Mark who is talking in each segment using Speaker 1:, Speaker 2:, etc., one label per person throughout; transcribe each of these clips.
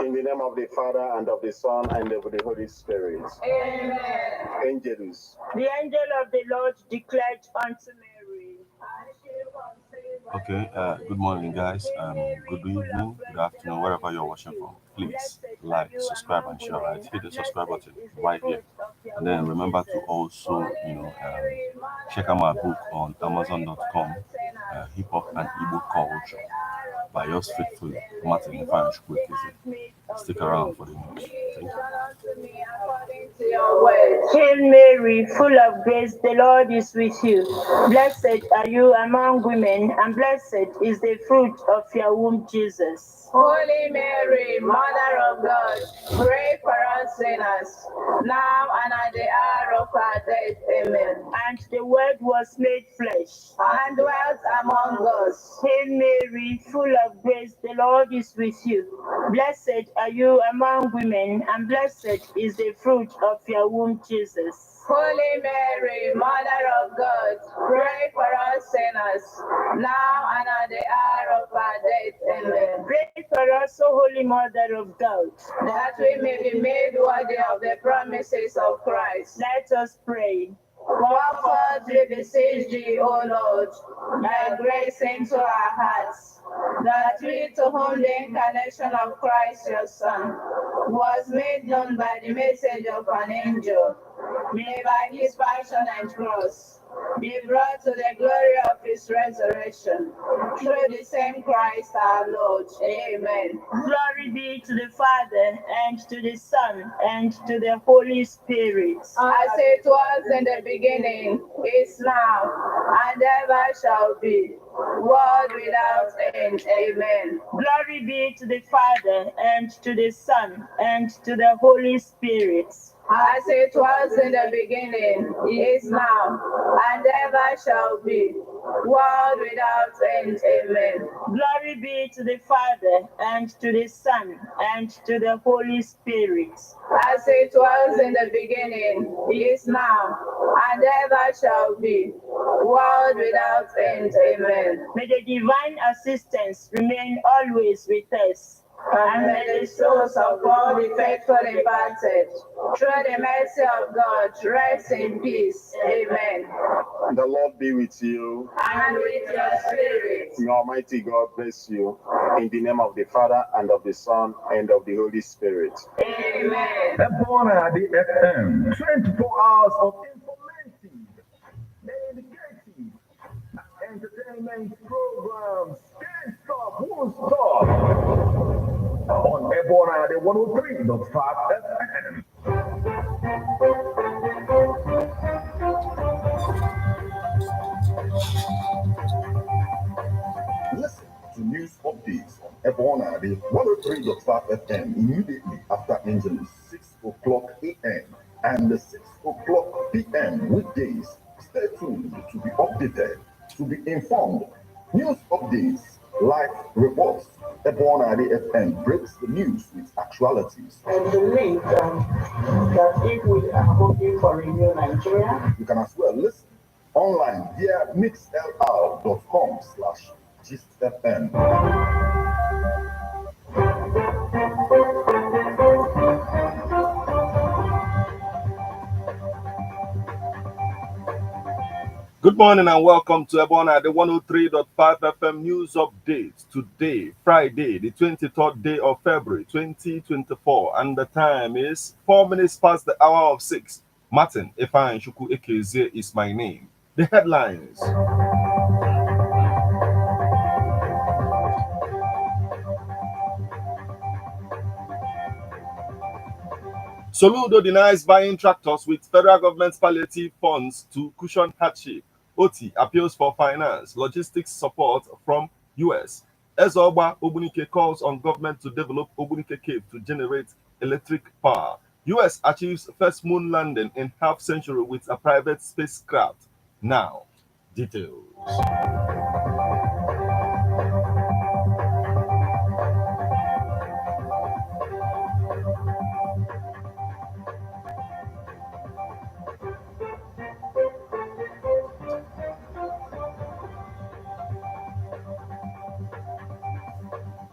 Speaker 1: In the name of the Father, and of the Son, and of the Holy Spirit.
Speaker 2: Amen.
Speaker 1: Angels.
Speaker 2: The angel of the Lord declared unto Mary.
Speaker 3: Okay, good morning, guys. Good evening, good afternoon, wherever you're watching from. Please like, subscribe, and share. Right, hit the subscribe button right here, and then remember to also, check out my book on Amazon.com, Hip Hop and Igbo Culture, by yours faithfully, Martin Ifeanyi Chukwueze. Stick around for the news. Thank you.
Speaker 2: Hail Mary, full of grace, the Lord is with you. Blessed are you among women, and blessed is the fruit of your womb, Jesus.
Speaker 4: Holy Mary, Mother of God, pray for us sinners, now and at the hour of our death. Amen.
Speaker 2: And the Word was made flesh,
Speaker 4: and dwelt among us.
Speaker 2: Hail Mary, full of grace, the Lord is with you. Blessed are you among women, and blessed is the fruit of your womb, Jesus.
Speaker 4: Holy Mary, Mother of God, pray for us sinners, now and at the hour of our death. Amen.
Speaker 2: Pray for us, O Holy Mother of God,
Speaker 4: that we may be made worthy of the promises of Christ.
Speaker 2: Let us pray.
Speaker 4: Pour forth, we beseech thee, O Lord, thy grace into our hearts, that we, to whom the incarnation of Christ your Son was made known by the message of an angel, may by his passion and cross be brought to the glory of his resurrection, through the same Christ our Lord. Amen.
Speaker 2: Glory be to the Father, and to the Son, and to the Holy Spirit.
Speaker 4: As it was in the beginning, is now, and ever shall be, world without end. Amen.
Speaker 2: Glory be to the Father, and to the Son, and to the Holy Spirit.
Speaker 4: As it was in the beginning, is now, and ever shall be, world without end. Amen.
Speaker 2: Glory be to the Father, and to the Son, and to the Holy Spirit.
Speaker 4: As it was in the beginning, is now, and ever shall be, world without end. Amen.
Speaker 2: May the divine assistance remain always with us,
Speaker 4: and may the souls of all the faithful departed, through the mercy of God, rest in peace. Amen.
Speaker 1: And the Lord be with you.
Speaker 4: And with your spirit.
Speaker 1: May Almighty God bless you. In the name of the Father, and of the Son, and of the Holy Spirit.
Speaker 4: Amen.
Speaker 5: Ebona the FM, 24 hours of informative, educative, entertainment programs. Can't stop, won't stop. On Ebona the 103.5 FM. Listen to news updates on Ebona the 103.5 FM immediately after engine 6 o'clock a.m. and 6 o'clock p.m. weekdays. Stay tuned to be updated, to be informed. News updates, live reports. Ebona the FM breaks the news with actualities.
Speaker 6: And the link that if we are hoping for a new Nigeria,
Speaker 5: you can as well listen online via mixlr.com/GistFM.
Speaker 3: Good morning and welcome to Ebona, the 103.5 FM news updates. Today, Friday, the 23rd day of February 2024, and the time is 4 minutes past the hour of 6. Martin Ifeanyi Chukwueze is my name. The headlines. Soludo denies buying tractors with federal government's palliative funds to cushion hardship. OT appeals for finance, logistics support from US. Ezeogba Ogbunike calls on government to develop Ogbunike Cave to generate electric power. US achieves first moon landing in half century with a private spacecraft. Now, details.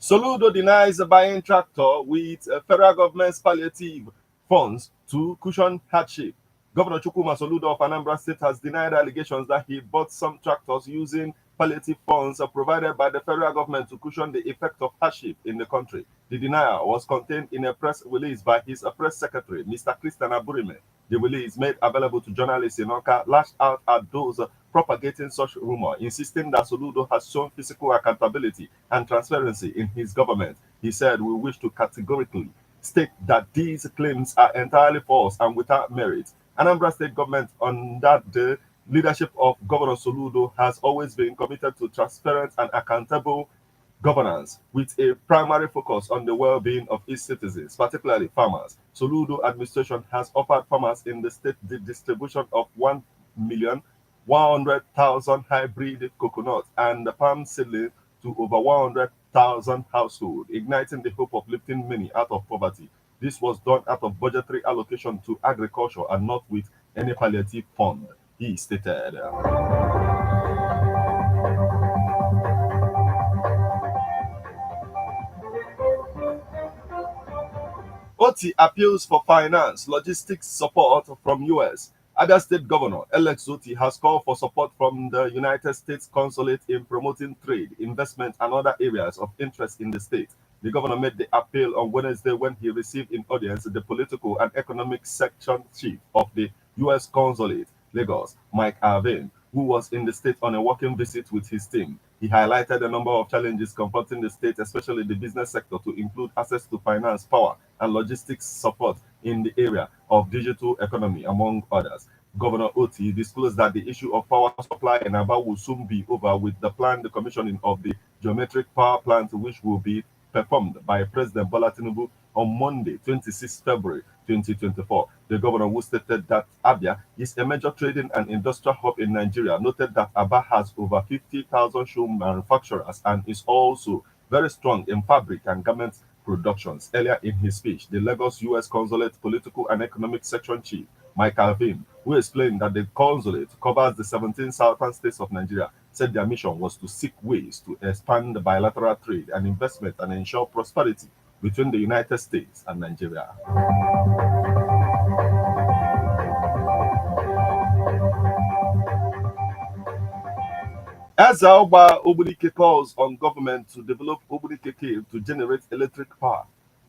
Speaker 3: Soludo denies buying tractor with federal government's palliative funds to cushion hardship. Governor Chukwuma Soludo of Anambra State has denied allegations that he bought some tractors using palliative funds provided by the federal government to cushion the effect of hardship in the country. The denial was contained in a press release by his press secretary, Mr. Christian Aburime. The release, made available to journalists in Oka, lashed out at those propagating such rumor, insisting that Soludo has shown physical accountability and transparency in his government. He said, "We wish to categorically state that these claims are entirely false and without merit. Anambra State government, under the leadership of Governor Soludo, has always been committed to transparent and accountable governance with a primary focus on the well-being of its citizens, particularly farmers. Soludo administration has offered farmers in the state the distribution of 1,100,000 hybrid coconut and palm seedling to over 100,000 households, igniting the hope of lifting many out of poverty. This was done out of budgetary allocation to agriculture and not with any palliative fund," he stated. OT appeals for finance, logistics support from US. Abia State Governor Alex Otti has called for support from the United States Consulate in promoting trade, investment, and other areas of interest in the state. The governor made the appeal on Wednesday when he received in audience the political and economic section chief of the U.S. Consulate, Lagos, Mike Arvin, who was in the state on a working visit with his team. He highlighted a number of challenges confronting the state, especially the business sector, to include access to finance, power, and logistics support in the area of digital economy, among others. Governor Oti disclosed that the issue of power supply in Aba will soon be over with the planned commissioning of the geometric power plant, which will be performed by President Bola Tinubu on Monday, 26 February 2024. The governor, who stated that Abia is a major trading and industrial hub in Nigeria, noted that Aba has over 50,000 shoe manufacturers and is also very strong in fabric and garment productions. Earlier in his speech, the Lagos U.S. Consulate Political and Economic Section Chief, Michael Vim, who explained that the consulate covers the 17 southern states of Nigeria, said their mission was to seek ways to expand bilateral trade and investment and ensure prosperity between the United States and Nigeria. Ezeogba Ogbunike calls on government to develop Ogbunike Cave to generate electric power.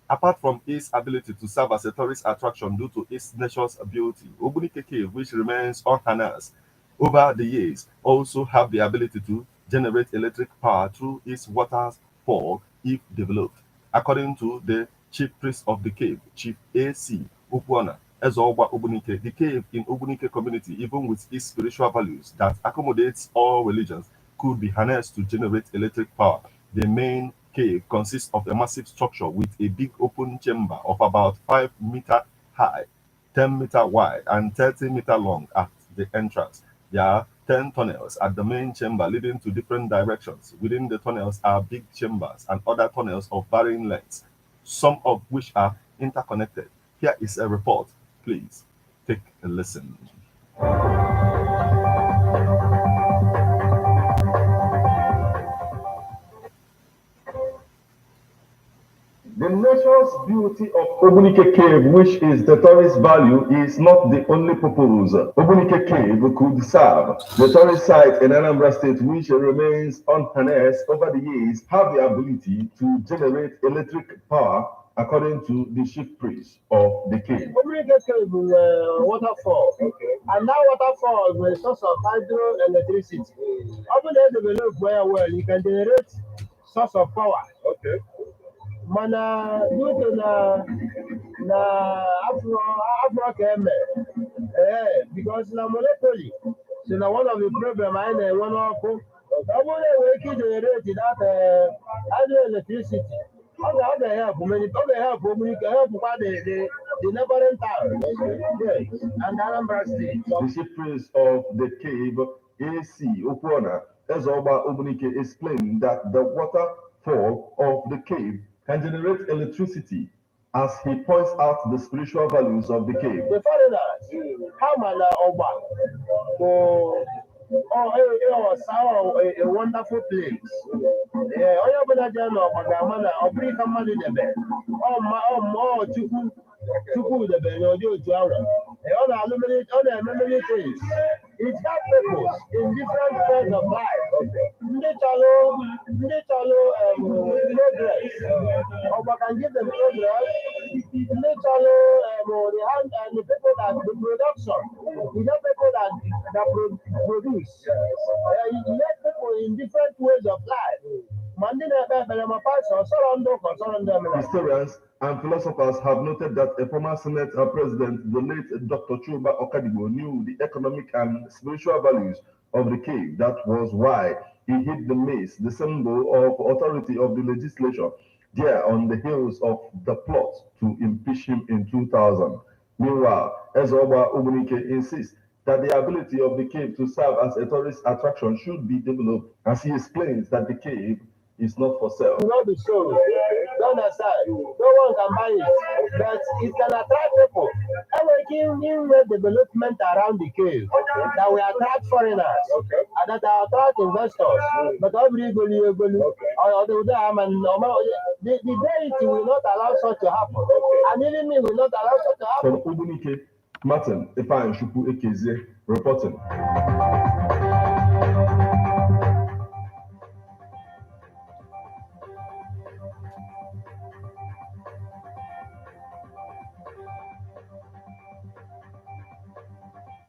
Speaker 3: Apart from its ability to serve as a tourist attraction due to its nature's beauty, Ogbunike Cave, which remains unharnessed over the years, also have the ability to generate electric power through its waterfall if developed. According to the chief priest of the cave, Chief A.C. Ukwana Ezeogba Ogbunike, the cave in Ogbunike community, even with its spiritual values that accommodates all religions, could be harnessed to generate electric power. The main cave consists of a massive structure with a big open chamber of about 5 meters high, 10 meters wide, and 30 meters long at the entrance. There are 10 tunnels at the main chamber leading to different directions. Within the tunnels are big chambers and other tunnels of varying lengths, some of which are interconnected. Here is a report. Please take a listen.
Speaker 7: The nature's beauty of Ogbunike Cave, which is the tourist value, is not the only purpose Ogbunike Cave could serve. The tourist site in Anambra State, which remains unharnessed over the years, have the ability to generate electric power, according to the chief priest of the cave.
Speaker 6: Ogbunike Cave is a waterfall, and that waterfall is a source of hydroelectricity. Even they develop very well, you can generate source of power.
Speaker 7: Okay.
Speaker 6: Mana due to na Afro ka because na monopoly. So now one of the problem I know one of we can generate that hydroelectricity. Other help many help we can help the neighboring towns. Yes, and Anambra State.
Speaker 7: The chief priest of the cave, A.C. Okwana Ezeogba Ogbunike, explained that the waterfall of the cave can generate electricity, as he points out the spiritual values of the cave.
Speaker 6: The foreigners, how man Oba, a wonderful place. onye ọbụla jee n'ọgba ga-ama na ọ bụrụ ife mmadụ debe ọ Chukwu debere n'ụdị otu ahụ. Ọ na-eme many things. It has purpose in different spheres of life. Ndị chọrọ progress. Ọgba can give them progress. Ndị chọrọ the hand and the people that the production. You get people that produce. You get people in different ways of life.
Speaker 7: Historians and philosophers have noted that a former Senate president, the late Dr. Chuba Okadibo, knew the economic and spiritual values of the cave. That was why he hid the mace, the symbol of authority of the legislature, there on the heels of the plot to impeach him in 2000. Meanwhile, Ezeogba Ogbunike insists that the ability of the cave to serve as a tourist attraction should be developed, as he explains that the cave is not for sale.
Speaker 6: Not be sold. Don't understand. No one can buy it, but it can attract people. And we can development around the cave that will attract foreigners and that will attract investors. But the deity will not allow such to happen. And even me will not allow such to happen.
Speaker 7: From Ogbunike, Martin Ifeanyi Chukwu Ekezie reporting.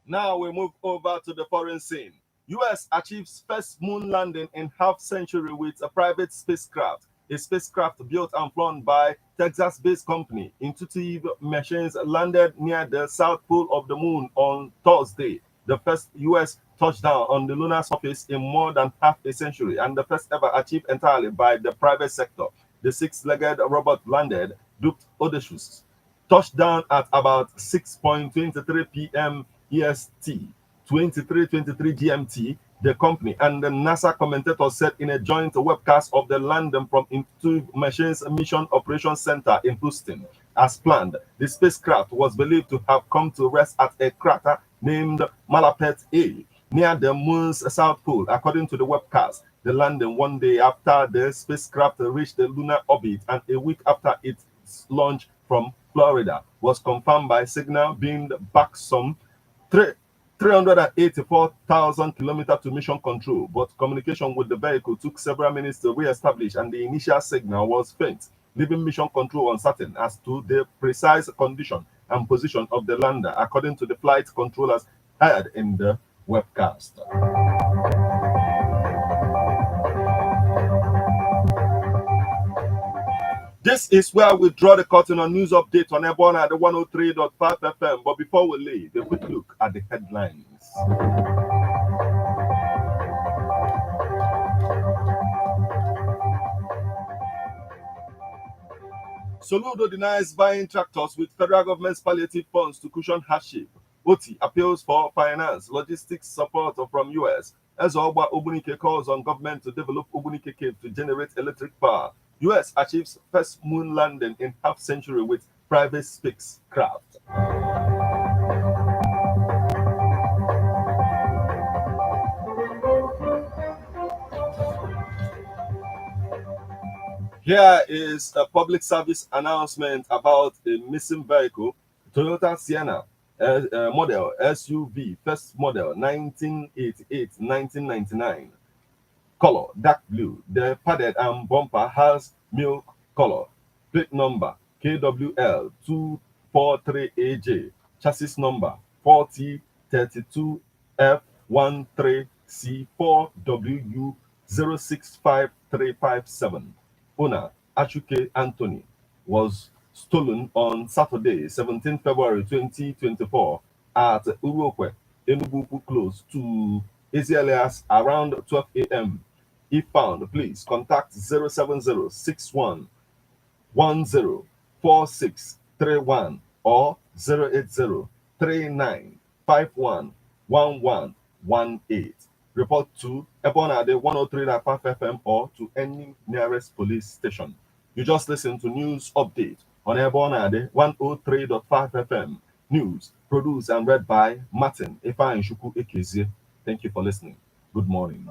Speaker 3: Now we move over to the foreign scene. US achieves first moon landing in half-century with a private spacecraft. A spacecraft built and flown by Texas-based company Intuitive Machines landed near the south pole of the moon on Thursday, the first US touchdown on the lunar surface in more than half a century, and the first ever achieved entirely by the private sector. The six-legged robot landed, dubbed Odysseus, touched down at about 6:23 p.m. EST, 23:23 GMT. The company and the NASA commentator said in a joint webcast of the landing from Intuitive Machines Mission Operations Center in Houston. As planned, the spacecraft was believed to have come to rest at a crater named Malapert A near the moon's south pole, according to the webcast. The landing one day after the spacecraft reached the lunar orbit and a week after its launch from Florida was confirmed by signal beamed back some 384,000 kilometers to mission control, but communication with the vehicle took several minutes to re-establish and the initial signal was faint, leaving mission control uncertain as to the precise condition and position of the lander, according to the flight controllers heard in the webcast. This is where we draw the curtain on news update on Airborne at the 103.5 FM. But before we leave, a quick look at the headlines. Soludo denies buying tractors with federal government's palliative funds to cushion hardship. OT appeals for finance, logistics support from US. Ezeogba Ogbunike calls on government to develop Ogbunike Cave to generate electric power. US achieves first moon landing in half-century with private spacecraft. Here is a public service announcement about a missing vehicle, Toyota Sienna model SUV, first model 1988-1999. Color dark blue. The padded and bumper has milk color. Plate number KWL 243AJ. Chassis number 4032F13C4W065357. Owner Achuke Anthony. Was stolen on Saturday, 17 February 2024 at Urokwe, Enugu Close to Ezealias around 12 a.m. If found, please contact 070-6110-4631 or 080-3951-1118. Report to Ebonade 103.5 FM or to any nearest police station. You just listened to news update on Ebonade 103.5 FM. News produced and read by Martin Ifeanyi Chukwu Ekezie. Thank you for listening. Good morning.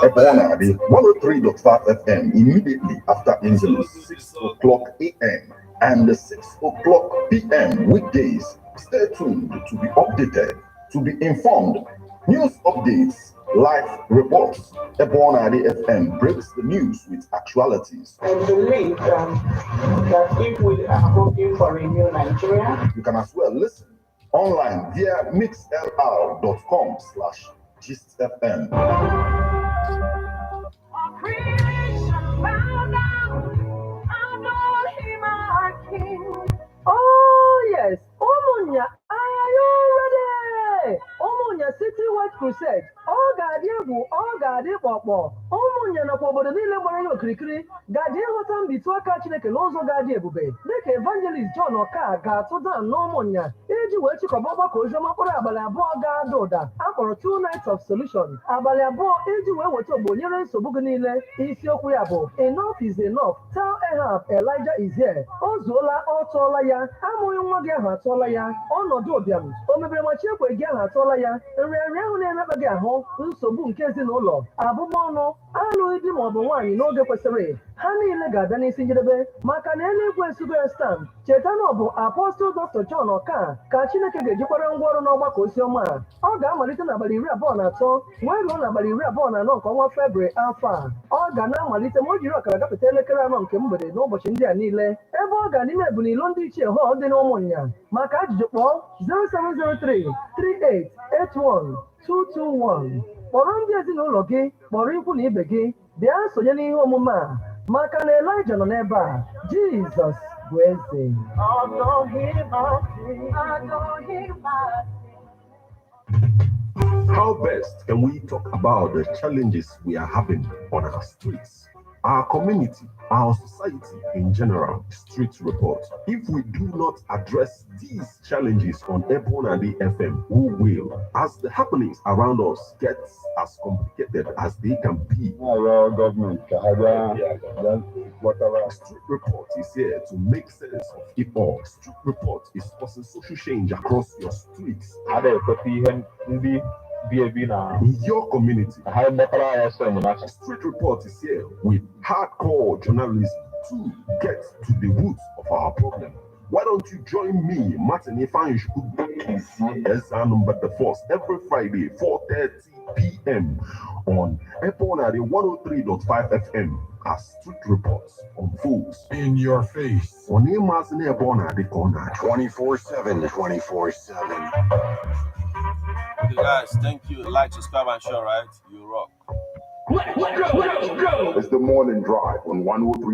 Speaker 5: Ebona, the 103.5 FM immediately after engine 6 o'clock a.m. and 6 o'clock p.m. weekdays. Stay tuned to be updated, to be informed. News updates, live reports. Ebona FM breaks the news with actualities.
Speaker 8: I believe that if we are hoping for a new Nigeria,
Speaker 5: you can as well listen online via mixlr.com/gistfm.
Speaker 9: Oh yes, Omonia, are you ready? Omonia City White Crusade. Oh God, you oh God, you papa. Omonia na obodo niile gbara ya okirikiri. Gadi ịghọta mbitụ aka Chineke n'ụzọ ga-adị ebube. Dịka Evangelist John Oka ga-atụda n'Omonia iji wee chịkọba ọgbakọ oziọma mkpụrụ abalị abụọ ga-ada ụda akpọrọ 2 Nights of Solution. Abalị abụọ iji wee weta ogbo nyere nsogbu gị niile. Isiokwu ya bụ Enough is enough. Tell Ahab Elijah is here. O zuola, ọ tụọla ya. Amụghị nwa gị ahụ atụọla ya. Ọnọdụ ụbịam o mebere machi ekwe gị ahụ atụọla ya. Nrịanrịa ahụ na-emekpa gị ahụ, nsogbu nke ezinụlọ, abụmọnụ, alụghị di maọbụ nwaanyị n'oge kwesịrị, ha niile ga-abịa n'isi njedebe maka na eluigwe esugo ya stamp. Cheta na ọ bụ Apostle Dr. John Oka ka Chineke ga-ejikwara ngwa ọrụ n'ọgbakọ oziọma a. Ọ ga-amalite n'abalị 23 wee ruo n'abalị 24 nke ọnwa Febrụwarị afọ a. Ọ ga na-amalite ma o jiri ọkara gafeta elekere 4 nke mgbede n'ụbọchị ndị a niile, ebe ọ ga n'ime Ebunilo ndị ichie họl dị n'Ụmụnya. Maka ajụjụ kpọọ 0703 3881 221. Kpọrọ ndị ezinụlọ gị, kpọrọ ikwu na ibe gị, bịa sonye n'ihe omume a maka na Elijah nọ n'ebe a. Jizọs bụ eze.
Speaker 7: How best can we talk about the challenges we are having on our streets, our community, our society in general? Street report. If we do not address these challenges on Ebona FM, who will? As the happenings around us get as complicated as they can be,
Speaker 6: Our government, whatever.
Speaker 7: Street report is here to make sense of it all. Street report is causing social change across your streets, in your community. Street report is here with hardcore journalism to get to the roots of our problem. Why don't you join me, Martin Ifanyu, as our number the first every Friday, 4:30 p.m. on Ebona 103.5 FM as Street Reports unfolds
Speaker 5: In your face.
Speaker 7: on Emazin Ebona the corner
Speaker 5: 24/7. 24/7.
Speaker 3: Okay, guys, thank you. Like, subscribe, and share, right? You rock.
Speaker 5: It's the morning drive on 103.